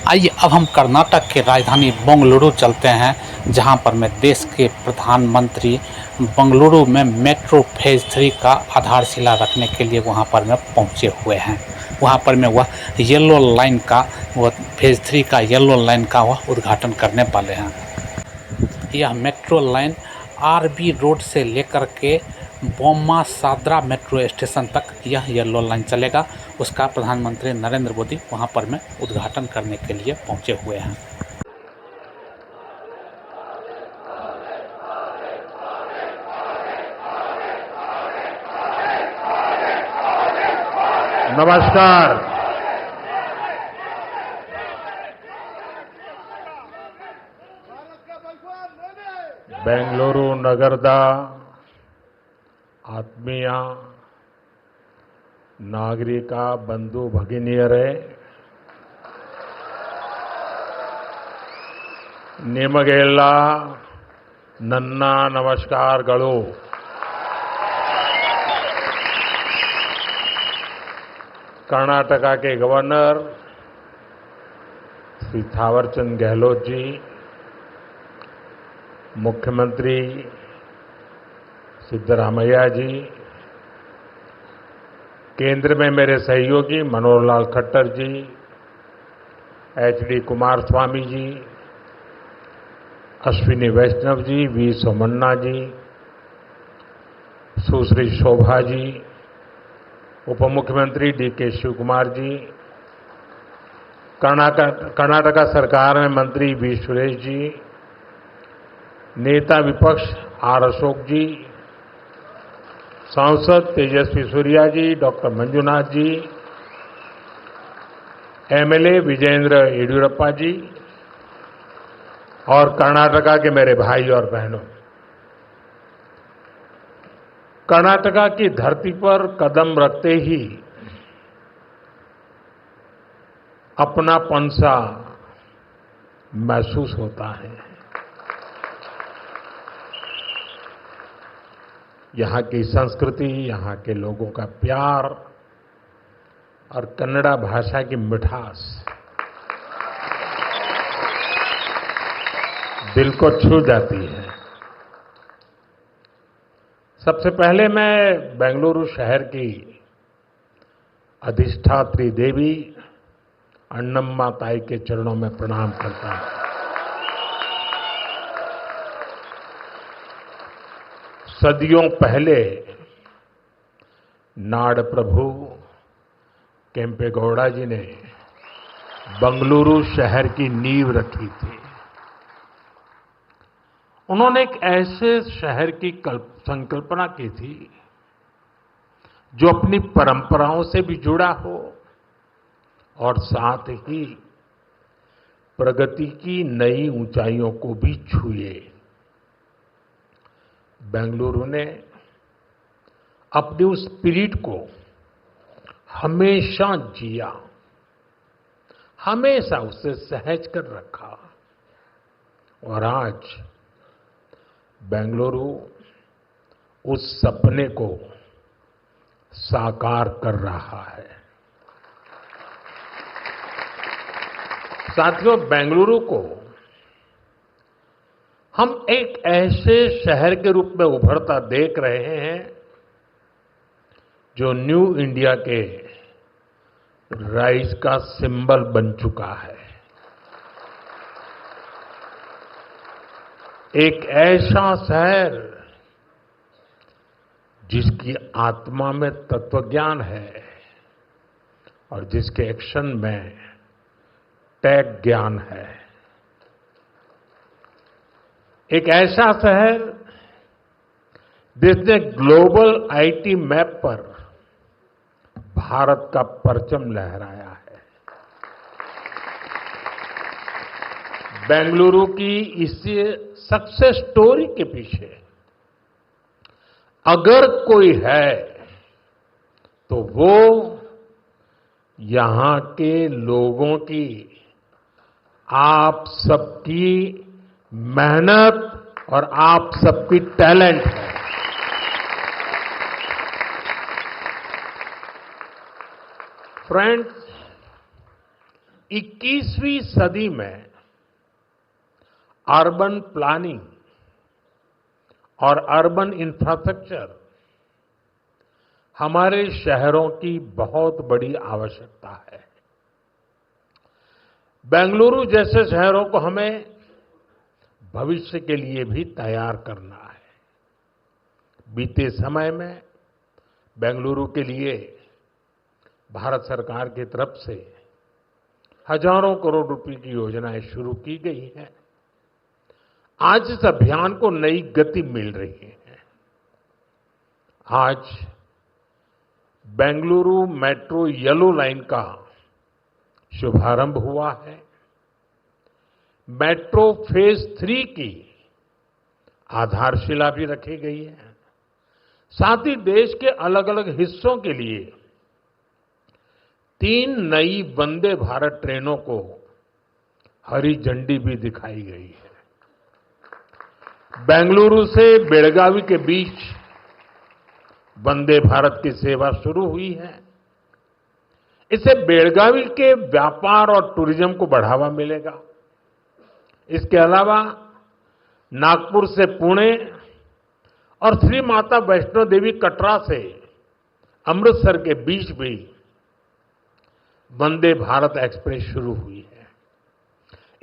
आइए अब हम कर्नाटक के राजधानी बेंगलुरु चलते हैं, जहां पर मैं देश के प्रधानमंत्री बेंगलुरु में मेट्रो फेज़ 3 का आधारशिला रखने के लिए वहां पर मैं पहुंचे हुए हैं। वहां पर मैं वह येलो लाइन का वह फेज़ 3 का येलो लाइन का वह उद्घाटन करने वाले हैं। यह मेट्रो लाइन आरबी रोड से लेकर के बोम्मा साद्रा मेट्रो स्टेशन तक यह येलो लाइन चलेगा। उसका प्रधानमंत्री नरेंद्र मोदी वहां पर में उद्घाटन करने के लिए पहुंचे हुए हैं। नमस्कार। बेंगलुरु नगರದ ಆತ್ಮೀಯ ನಾಗರಿಕ ಬಂಧು ಭಗಿನಿಯರೇ, ನಿಮಗೆಲ್ಲ ನನ್ನ ನಮಸ್ಕಾರಗಳು। कर्नाटका के गवर्नर श्री थावरचंद गहलोत जी, मुख्यमंत्री सिद्धरामैया जी, केंद्र में मेरे सहयोगी मनोहर लाल खट्टर जी, एचडी कुमारस्वामी जी, अश्विनी वैष्णव जी, वी सोमन्ना जी, सुश्री शोभा जी, उप मुख्यमंत्री डीके शिवकुमार जी, कर्नाटका सरकार में मंत्री वी सुरेश जी, नेता विपक्ष आर अशोक जी, सांसद तेजस्वी सूर्या जी, डॉक्टर मंजुनाथ जी, एमएलए विजयेंद्र येडियुरप्पा जी और कर्नाटका के मेरे भाई और बहनों, कर्नाटका की धरती पर कदम रखते ही अपनापन सा महसूस होता है। यहाँ की संस्कृति, यहाँ के लोगों का प्यार और कन्नड़ा भाषा की मिठास दिल को छू जाती है। सबसे पहले मैं बेंगलुरु शहर की अधिष्ठात्री देवी अन्नम्मा ताई के चरणों में प्रणाम करता हूं। सदियों पहले नाड़ प्रभु केम्पेगौड़ा जी ने बेंगलुरु शहर की नींव रखी थी। उन्होंने एक ऐसे शहर की संकल्पना की थी जो अपनी परंपराओं से भी जुड़ा हो और साथ ही प्रगति की नई ऊंचाइयों को भी छुए। बेंगलुरु ने अपनी उस स्पिरिट को हमेशा जिया, हमेशा उसे सहज कर रखा और आज बेंगलुरु उस सपने को साकार कर रहा है। साथियों, बेंगलुरु को हम एक ऐसे शहर के रूप में उभरता देख रहे हैं जो न्यू इंडिया के राइज का सिंबल बन चुका है। एक ऐसा शहर जिसकी आत्मा में तत्वज्ञान है और जिसके एक्शन में टेक ज्ञान है। एक ऐसा शहर जिसने ग्लोबल आईटी मैप पर भारत का परचम लहराया है। बेंगलुरु की इस सक्सेस स्टोरी के पीछे अगर कोई है तो वो यहां के लोगों की, आप सबकी मेहनत और आप सबकी टैलेंट है। फ्रेंड्स, 21वीं सदी में अर्बन प्लानिंग और अर्बन इंफ्रास्ट्रक्चर हमारे शहरों की बहुत बड़ी आवश्यकता है। बेंगलुरु जैसे शहरों को हमें भविष्य के लिए भी तैयार करना है। बीते समय में बेंगलुरु के लिए भारत सरकार की तरफ से हजारों करोड़ रुपए की योजनाएं शुरू की गई हैं। आज इस अभियान को नई गति मिल रही है। आज बेंगलुरु मेट्रो येलो लाइन का शुभारंभ हुआ है। मेट्रो फेज 3 की आधारशिला भी रखी गई है। साथ ही देश के अलग अलग हिस्सों के लिए 3 नई वंदे भारत ट्रेनों को हरी झंडी भी दिखाई गई है। बेंगलुरु से बेलगावी के बीच वंदे भारत की सेवा शुरू हुई है। इससे बेलगावी के व्यापार और टूरिज्म को बढ़ावा मिलेगा। इसके अलावा नागपुर से पुणे और श्री माता वैष्णो देवी कटरा से अमृतसर के बीच भी वंदे भारत एक्सप्रेस शुरू हुई है।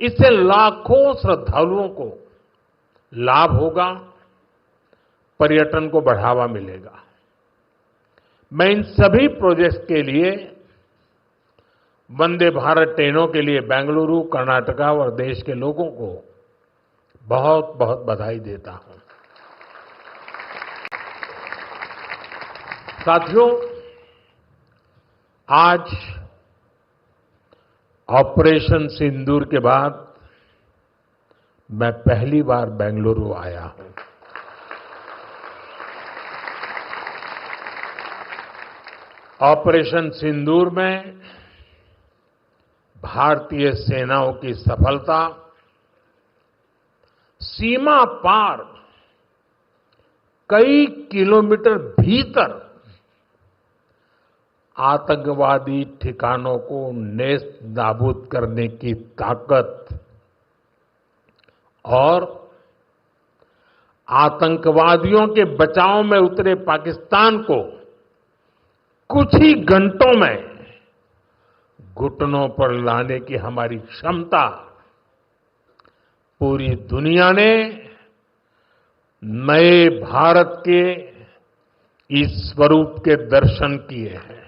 इससे लाखों श्रद्धालुओं को लाभ होगा, पर्यटन को बढ़ावा मिलेगा। मैं इन सभी प्रोजेक्ट्स के लिए वंदे भारत ट्रेनों के लिए बेंगलुरु, कर्नाटका और देश के लोगों को बहुत बहुत बधाई देता हूं। साथियों, आज ऑपरेशन सिंदूर के बाद मैं पहली बार बेंगलुरु आया हूं। ऑपरेशन सिंदूर में भारतीय सेनाओं की सफलता सीमा पार कई किलोमीटर भीतर आतंकवादी ठिकानों को नेस्त नाबूद करने की ताकत और आतंकवादियों के बचाव में उतरे पाकिस्तान को कुछ ही घंटों में घुटनों पर लाने की हमारी क्षमता पूरी दुनिया ने नए भारत के इस स्वरूप के दर्शन किए हैं।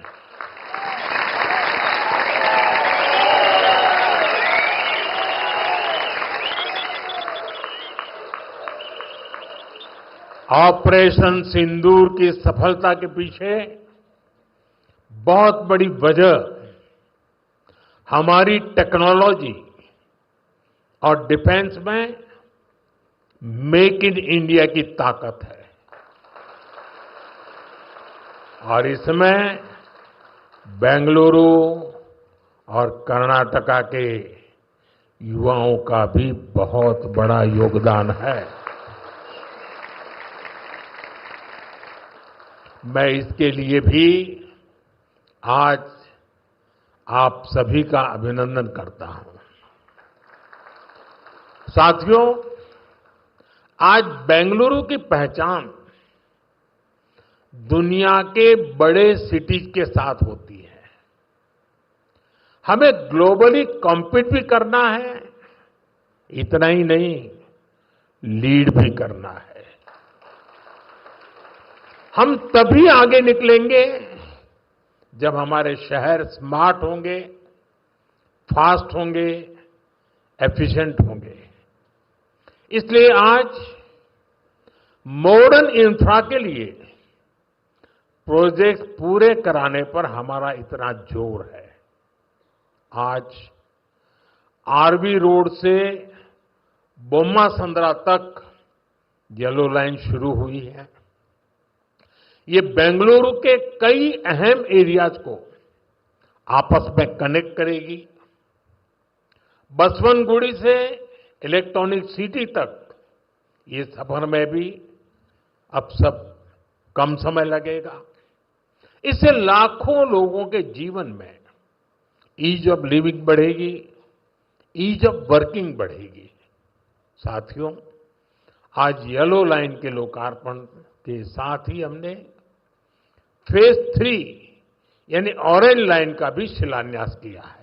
ऑपरेशन सिंदूर की सफलता के पीछे बहुत बड़ी वजह हमारी टेक्नोलॉजी और डिफेंस में मेक इन इंडिया की ताकत है। और इसमें बेंगलुरु और कर्नाटका के युवाओं का भी बहुत बड़ा योगदान है। मैं इसके लिए भी आज आप सभी का अभिनंदन करता हूं। साथियों, आज बेंगलुरु की पहचान दुनिया के बड़े सिटीज के साथ होती है। हमें ग्लोबली कॉम्पीट भी करना है, इतना ही नहीं, लीड भी करना है। हम तभी आगे निकलेंगे जब हमारे शहर स्मार्ट होंगे, फास्ट होंगे, एफिशिएंट होंगे। इसलिए आज मॉडर्न इंफ्रा के लिए प्रोजेक्ट पूरे कराने पर हमारा इतना जोर है। आज आरवी रोड से बोम्मा संद्रा तक येलो लाइन शुरू हुई है। ये बेंगलुरु के कई अहम एरियाज को आपस में कनेक्ट करेगी। बसवनगुड़ी से इलेक्ट्रॉनिक सिटी तक ये सफर में भी अब सब कम समय लगेगा। इससे लाखों लोगों के जीवन में ईज ऑफ लिविंग बढ़ेगी, ईज ऑफ वर्किंग बढ़ेगी। साथियों, आज येलो लाइन के लोकार्पण के साथ ही हमने फेज 3 यानी ऑरेंज लाइन का भी शिलान्यास किया है।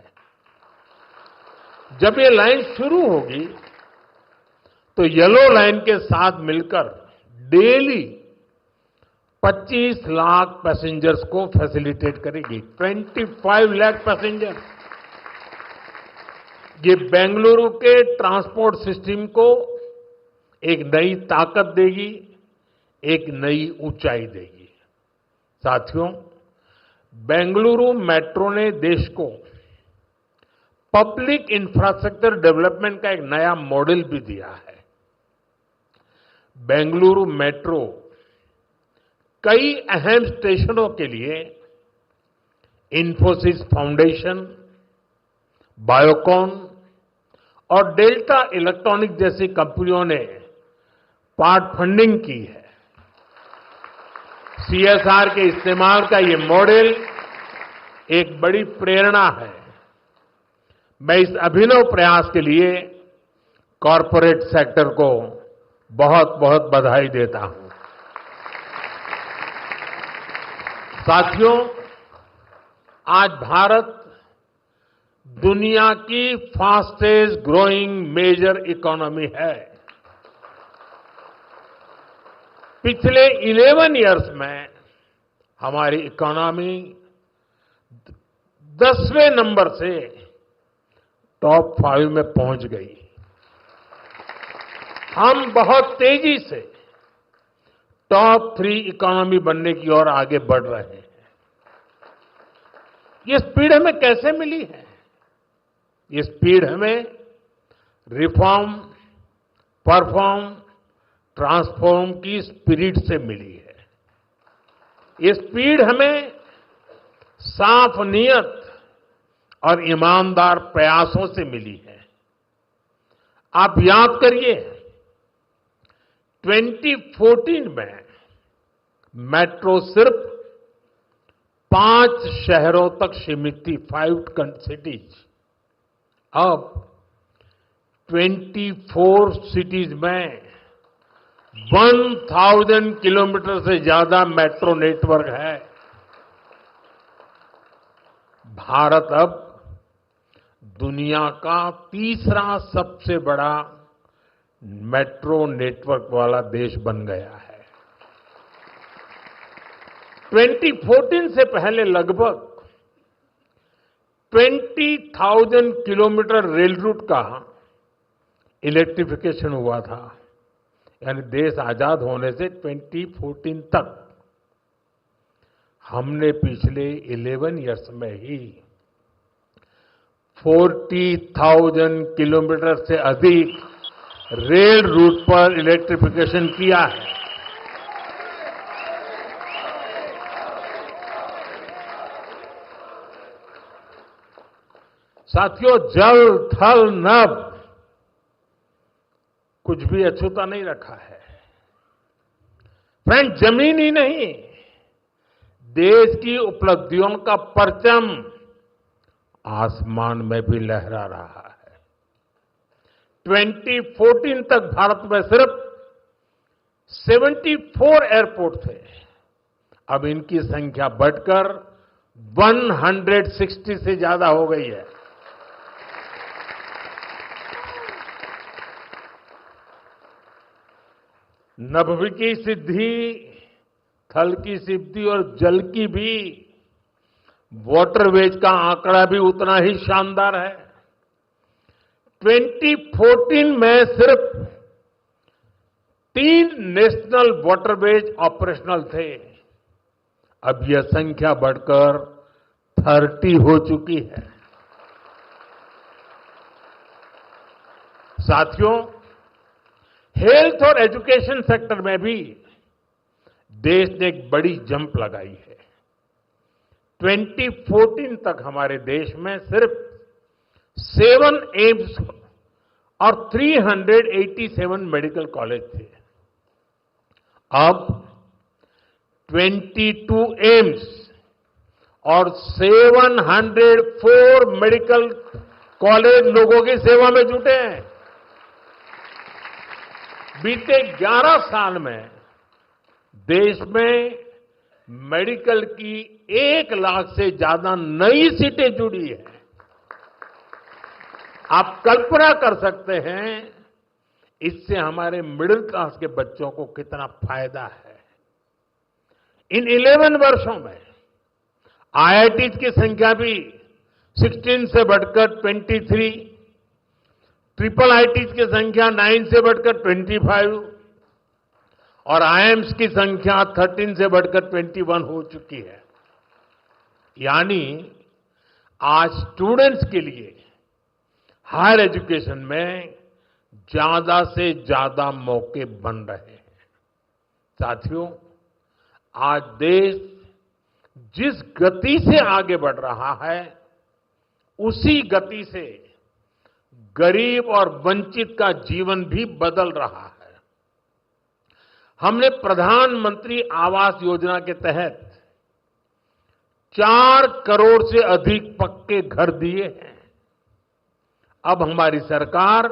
जब ये लाइन शुरू होगी तो येलो लाइन के साथ मिलकर डेली 25 लाख पैसेंजर्स को फैसिलिटेट करेगी। 25 लाख पैसेंजर। ये बेंगलुरु के ट्रांसपोर्ट सिस्टम को एक नई ताकत देगी, एक नई ऊंचाई देगी। साथियों, बेंगलुरु मेट्रो ने देश को पब्लिक इंफ्रास्ट्रक्चर डेवलपमेंट का एक नया मॉडल भी दिया है। बेंगलुरु मेट्रो कई अहम स्टेशनों के लिए इंफोसिस फाउंडेशन, बायोकॉन और डेल्टा इलेक्ट्रॉनिक जैसी कंपनियों ने पार्ट फंडिंग की है। सीएसआर के इस्तेमाल का ये मॉडल एक बड़ी प्रेरणा है। मैं इस अभिनव प्रयास के लिए कॉरपोरेट सेक्टर को बहुत बहुत बधाई देता हूं। साथियों, आज भारत दुनिया की फास्टेस्ट ग्रोइंग मेजर इकोनॉमी है। पिछले 11 इयर्स में हमारी इकोनॉमी 10वें नंबर से टॉप 5 में पहुंच गई। हम बहुत तेजी से टॉप 3 इकोनॉमी बनने की ओर आगे बढ़ रहे हैं। ये स्पीड हमें कैसे मिली है? ये स्पीड हमें रिफॉर्म, परफॉर्म, ट्रांसफॉर्म की स्पिरिट से मिली है। ये स्पीड हमें साफ नीयत और ईमानदार प्रयासों से मिली है। आप याद करिए, 2014 में मेट्रो सिर्फ 5 शहरों तक सीमित थी, 5 सिटीज। अब 24 सिटीज में 1000 किलोमीटर से ज्यादा मेट्रो नेटवर्क है। भारत अब दुनिया का तीसरा सबसे बड़ा मेट्रो नेटवर्क वाला देश बन गया है। 2014 से पहले लगभग 20,000 किलोमीटर रेल रूट का इलेक्ट्रिफिकेशन हुआ था। यानी देश आजाद होने से 2014 तक हमने पिछले 11 इयर्स में ही 40,000 किलोमीटर से अधिक रेल रूट पर इलेक्ट्रिफिकेशन किया है। साथियों, जल, थल, नभ कुछ भी अछूता नहीं रखा है। फ्रेंड, जमीन ही नहीं, देश की उपलब्धियों का परचम आसमान में भी लहरा रहा है। 2014 तक भारत में सिर्फ 74 एयरपोर्ट थे। अब इनकी संख्या बढ़कर 160 से ज्यादा हो गई है। नभ की सिद्धि, थल की सिद्धि और जल की भी वाटरवेज का आंकड़ा भी उतना ही शानदार है। 2014 में सिर्फ 3 नेशनल वाटरवेज ऑपरेशनल थे। अब यह संख्या बढ़कर 30 हो चुकी है। साथियों, हेल्थ और एजुकेशन सेक्टर में भी देश ने एक बड़ी जंप लगाई है। 2014 तक हमारे देश में सिर्फ 7 एम्स और 387 मेडिकल कॉलेज थे। अब 22 एम्स और 704 मेडिकल कॉलेज लोगों की सेवा में जुटे हैं। बीते 11 साल में देश में मेडिकल की 1 लाख से ज्यादा नई सीटें जुड़ी है। आप कल्पना कर सकते हैं इससे हमारे मिडिल क्लास के बच्चों को कितना फायदा है। इन 11 वर्षों में आईआईटीज की संख्या भी 16 से बढ़कर 23, ट्रिपल आईटीज की संख्या 9 से बढ़कर 25 और आईएम्स की संख्या 13 से बढ़कर 21 हो चुकी है। यानी आज स्टूडेंट्स के लिए हायर एजुकेशन में ज्यादा से ज्यादा मौके बन रहे हैं। साथियों, आज देश जिस गति से आगे बढ़ रहा है उसी गति से गरीब और वंचित का जीवन भी बदल रहा है। हमने प्रधानमंत्री आवास योजना के तहत 4 करोड़ से अधिक पक्के घर दिए हैं। अब हमारी सरकार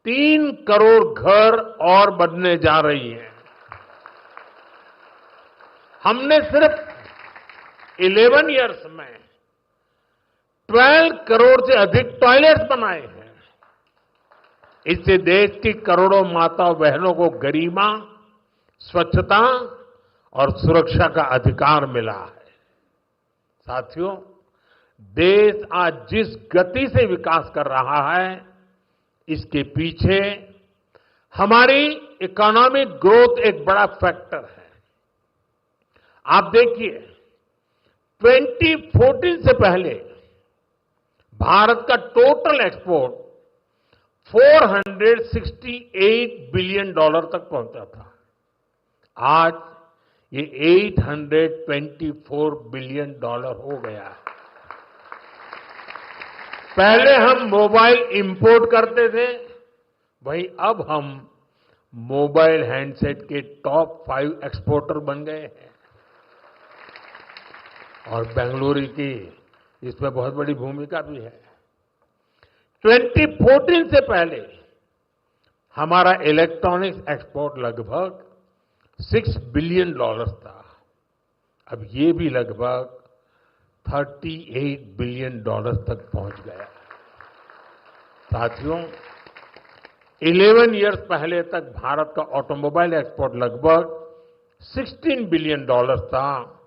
3 करोड़ घर और बनने जा रही है। हमने सिर्फ 11 इयर्स में 12 करोड़ से अधिक टॉयलेट्स बनाए हैं। इससे देश की करोड़ों माताओं बहनों को गरिमा, स्वच्छता और सुरक्षा का अधिकार मिला है। साथियों, देश आज जिस गति से विकास कर रहा है इसके पीछे हमारी इकोनॉमिक ग्रोथ एक बड़ा फैक्टर है। आप देखिए, 2014 से पहले भारत का टोटल एक्सपोर्ट $468 बिलियन तक पहुंचा था। आज ये $824 बिलियन हो गया है। पहले हम मोबाइल इंपोर्ट करते थे, वहीं अब हम मोबाइल हैंडसेट के टॉप 5 एक्सपोर्टर बन गए हैं। और बेंगलुरु की इसमें बहुत बड़ी भूमिका भी है। 2014 से पहले हमारा इलेक्ट्रॉनिक्स एक्सपोर्ट लगभग $6 बिलियन था। अब ये भी लगभग $38 बिलियन तक पहुंच गया। साथियों, 11 इयर्स पहले तक भारत का ऑटोमोबाइल एक्सपोर्ट लगभग $16 बिलियन था।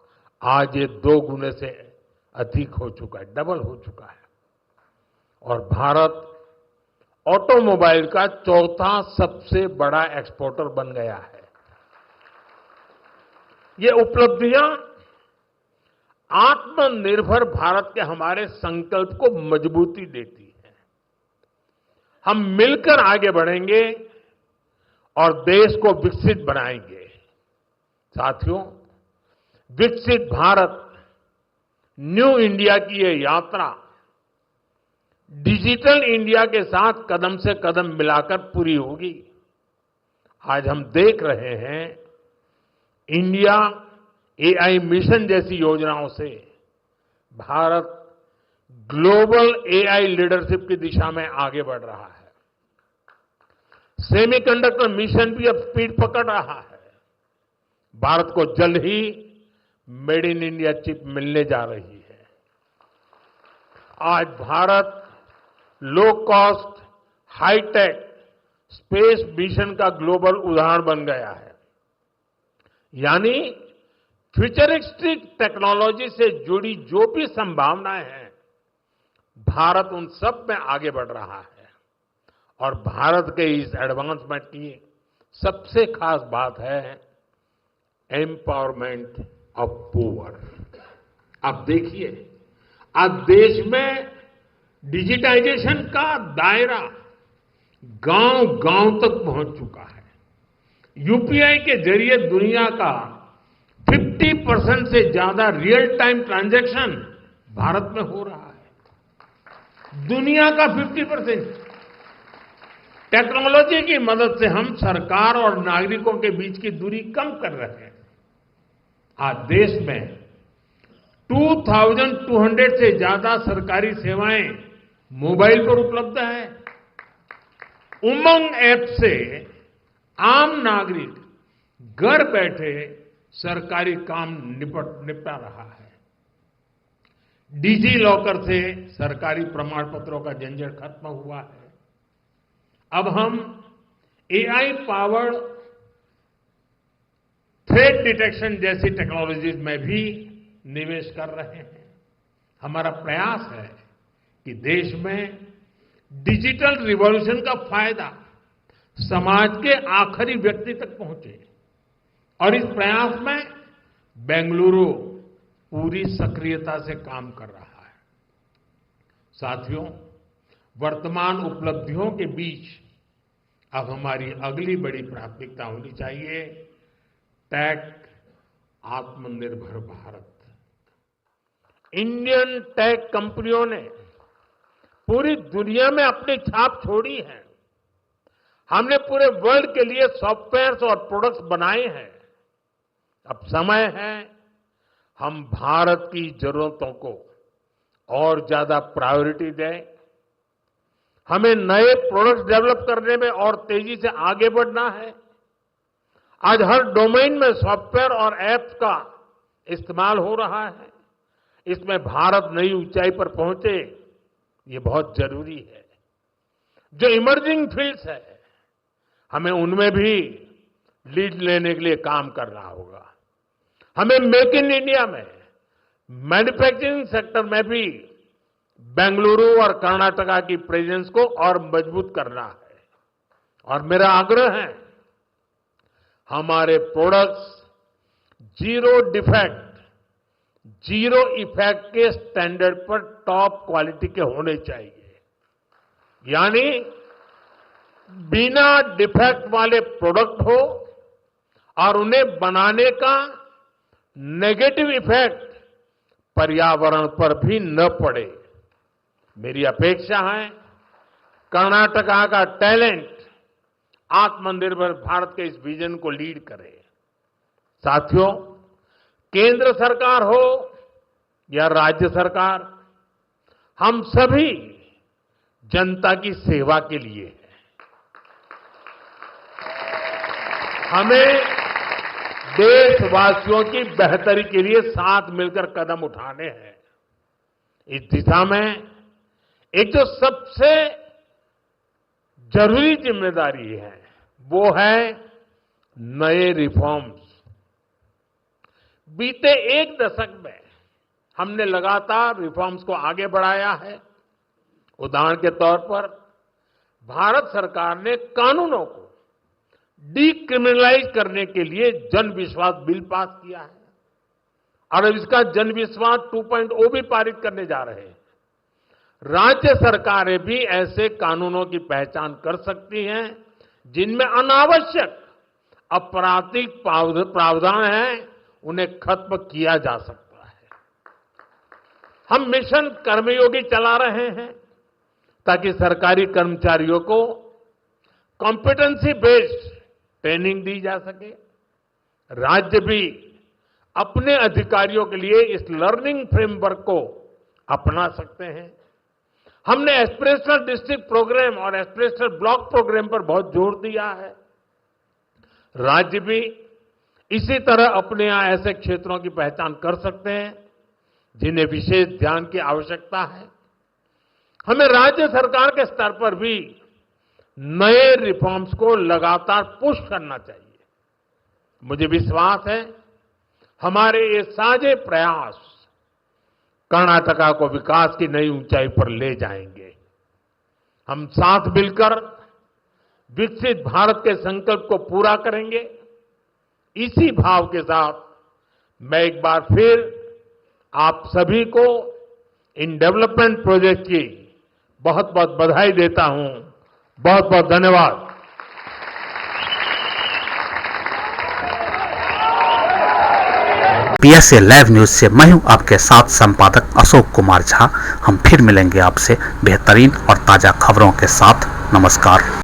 आज ये 2 गुने से अधिक हो चुका है, डबल हो चुका है। और भारत ऑटोमोबाइल का 4था सबसे बड़ा एक्सपोर्टर बन गया है। ये उपलब्धियां आत्मनिर्भर भारत के हमारे संकल्प को मजबूती देती है। हम मिलकर आगे बढ़ेंगे और देश को विकसित बनाएंगे। साथियों, विकसित भारत न्यू इंडिया की ये यात्रा डिजिटल इंडिया के साथ कदम से कदम मिलाकर पूरी होगी। आज हम देख रहे हैं इंडिया एआई मिशन जैसी योजनाओं से भारत ग्लोबल एआई लीडरशिप की दिशा में आगे बढ़ रहा है। सेमीकंडक्टर मिशन भी अब स्पीड पकड़ रहा है। भारत को जल्द ही मेड इन इंडिया चिप मिलने जा रही है। आज Bharat low cost, hitech space mission का ग्लोबल उदाहरण बन गया है। यानी फ्यूचरिस्टिक टेक्नोलॉजी से जुड़ी जो भी संभावनाएं हैं, भारत उन सब में आगे बढ़ रहा है। और भारत के इस एडवांसमेंट की सबसे खास बात है एम्पावरमेंट ऑफ पुअर। आप देखिए, आज देश में डिजिटाइजेशन का दायरा गांव-गांव तक पहुंच चुका है। यूपीआई के जरिए दुनिया का 50% से ज्यादा रियल टाइम ट्रांजैक्शन भारत में हो रहा है। दुनिया का 50%। टेक्नोलॉजी की मदद से हम सरकार और नागरिकों के बीच की दूरी कम कर रहे हैं। आज देश में 2200 से ज्यादा सरकारी सेवाएं मोबाइल पर उपलब्ध है। उमंग ऐप से आम नागरिक घर बैठे सरकारी काम निपटा रहा है। डिजी लॉकर से सरकारी प्रमाण पत्रों का झंझट खत्म हुआ है। अब हम एआई पावर्ड थ्रेट डिटेक्शन जैसी टेक्नोलॉजीज में भी निवेश कर रहे हैं। हमारा प्रयास है कि देश में डिजिटल रिवॉल्यूशन का फायदा समाज के आखिरी व्यक्ति तक पहुंचे और इस प्रयास में बेंगलुरु पूरी सक्रियता से काम कर रहा है। साथियों, वर्तमान उपलब्धियों के बीच अब हमारी अगली बड़ी प्राथमिकता होनी चाहिए टेक आत्मनिर्भर भारत। इंडियन टेक कंपनियों ने पूरी दुनिया में अपनी छाप छोड़ी है। हमने पूरे वर्ल्ड के लिए सॉफ्टवेयर्स और प्रोडक्ट्स बनाए हैं। अब समय है हम भारत की जरूरतों को और ज्यादा प्रायोरिटी दें। हमें नए प्रोडक्ट्स डेवलप करने में और तेजी से आगे बढ़ना है। आज हर डोमेन में सॉफ्टवेयर और ऐप्स का इस्तेमाल हो रहा है। इसमें भारत नई ऊंचाई पर पहुंचे, ये बहुत जरूरी है। जो इमर्जिंग फील्ड्स है, हमें उनमें भी लीड लेने के लिए काम करना होगा। हमें मेक इन इंडिया में मैन्युफैक्चरिंग सेक्टर में भी बेंगलुरु और कर्नाटका की प्रेजेंस को और मजबूत करना है। और मेरा आग्रह है हमारे products zero defect, zero effect के स्टैंडर्ड पर टॉप क्वालिटी के होने चाहिए। यानी बिना डिफेक्ट वाले प्रोडक्ट हो और उन्हें बनाने का नेगेटिव इफेक्ट पर्यावरण पर भी न पड़े। मेरी अपेक्षा है कर्नाटका का टैलेंट आत्मनिर्भर भारत के इस विजन को लीड करे। साथियों, केंद्र सरकार हो या राज्य सरकार, हम सभी जनता की सेवा के लिए हैं। हमें देशवासियों की बेहतरी के लिए साथ मिलकर कदम उठाने हैं। इस दिशा में एक जो सबसे जरूरी जिम्मेदारी है वो है नए रिफॉर्म्स। बीते एक दशक में हमने लगातार रिफॉर्म्स को आगे बढ़ाया है। उदाहरण के तौर पर भारत सरकार ने कानूनों को डीक्रिमिनलाइज करने के लिए जन विश्वास बिल पास किया है और अब इसका जन विश्वास 2.0 भी पारित करने जा रहे हैं। राज्य सरकारें भी ऐसे कानूनों की पहचान कर सकती हैं जिनमें अनावश्यक आपराधिक प्रावधान हैं, उन्हें खत्म किया जा सकता है। हम मिशन कर्मयोगी चला रहे हैं ताकि सरकारी कर्मचारियों को कॉम्पिटेंसी बेस्ड ट्रेनिंग दी जा सके। राज्य भी अपने अधिकारियों के लिए इस लर्निंग फ्रेमवर्क को अपना सकते हैं। हमने एस्पिरेशनल डिस्ट्रिक्ट प्रोग्राम और एस्पिरेशनल ब्लॉक प्रोग्राम पर बहुत जोर दिया है। राज्य भी इसी तरह अपने यहां ऐसे क्षेत्रों की पहचान कर सकते हैं जिन्हें विशेष ध्यान की आवश्यकता है। हमें राज्य सरकार के स्तर पर भी नए रिफॉर्म्स को लगातार पुश करना चाहिए। मुझे विश्वास है हमारे ये साझे प्रयास कर्नाटका को विकास की नई ऊंचाई पर ले जाएंगे। हम साथ मिलकर विकसित भारत के संकल्प को पूरा करेंगे। इसी भाव के साथ मैं एक बार फिर आप सभी को इन डेवलपमेंट प्रोजेक्ट की बहुत बहुत बधाई देता हूं। बहुत बहुत धन्यवाद। PSA लाइव न्यूज से मैं हूं आपके साथ संपादक अशोक कुमार झा। हम फिर मिलेंगे आपसे बेहतरीन और ताजा खबरों के साथ। नमस्कार।